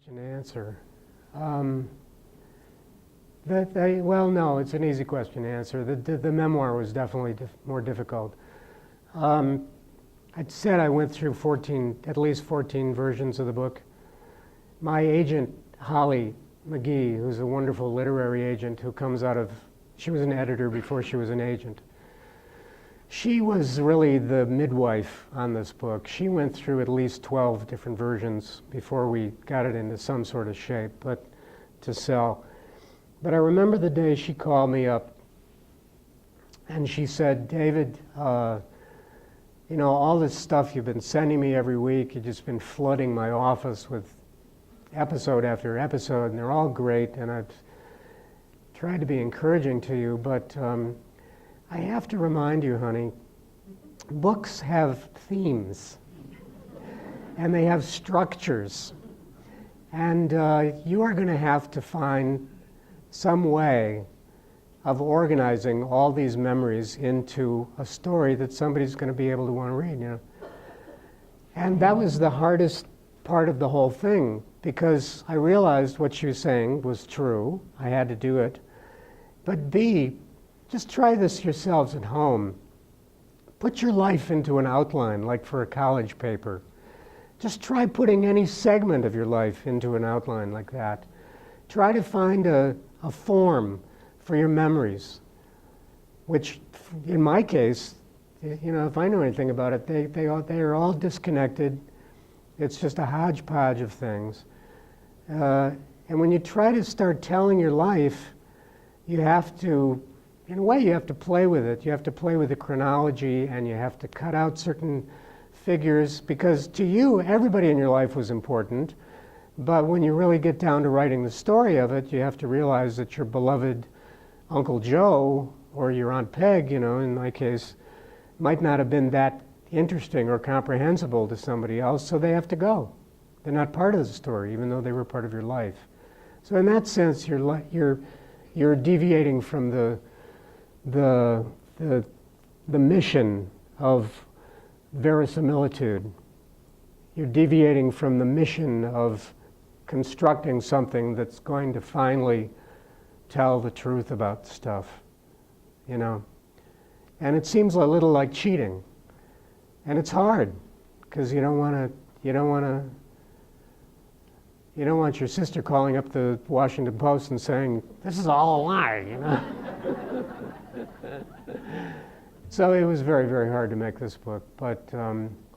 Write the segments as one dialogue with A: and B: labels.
A: question to answer. Well, no, it's an easy question to answer. The memoir was definitely more difficult. I said I went through at least 14 versions of the book. My agent, Holly McGee, who's a wonderful literary agent who comes she was an editor before she was an agent. She was really the midwife on this book. She went through at least 12 different versions before we got it into some sort of shape, but to sell. But I remember the day she called me up and she said, David, you know, all this stuff you've been sending me every week, you've just been flooding my office with episode after episode, and they're all great, and I've tried to be encouraging to you, but I have to remind you, honey, books have themes, and they have structures, and you are going to have to find some way of organizing all these memories into a story that somebody's going to be able to want to read, you know. And that was the hardest part of the whole thing, because I realized what she was saying was true. I had to do it. But B, just try this yourselves at home. Put your life into an outline, like for a college paper. Just try putting any segment of your life into an outline like that. Try to find a form for your memories, which in my case, you know, if I know anything about it, they are all disconnected. It's just a hodgepodge of things. And when you try to start telling your life, you have to, in a way, you have to play with it. You have to play with the chronology, and you have to cut out certain figures, because to you, everybody in your life was important. But when you really get down to writing the story of it, you have to realize that your beloved Uncle Joe or your Aunt Peg, you know, in my case, might not have been that interesting or comprehensible to somebody else, so they have to go. They're not part of the story, even though they were part of your life. So in that sense, you're deviating from the mission of verisimilitude. You're deviating from the mission of constructing something that's going to finally tell the truth about stuff, you know. And it seems a little like cheating. And it's hard, because you don't want your sister calling up the Washington Post and saying, this is all a lie, you know. So it was very, very hard to make this book, but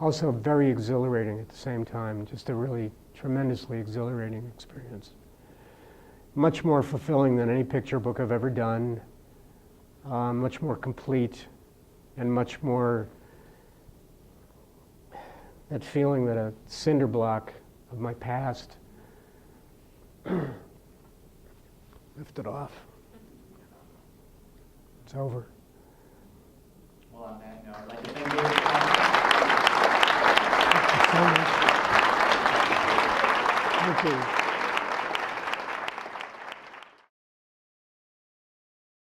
A: also very exhilarating at the same time, just a really tremendously exhilarating experience. Much more fulfilling than any picture book I've ever done, much more complete, and much more that feeling that a cinder block of my past lifted off. It's over.
B: Well, on that note, I'd like to thank you.
A: Thank you so much. Thank you.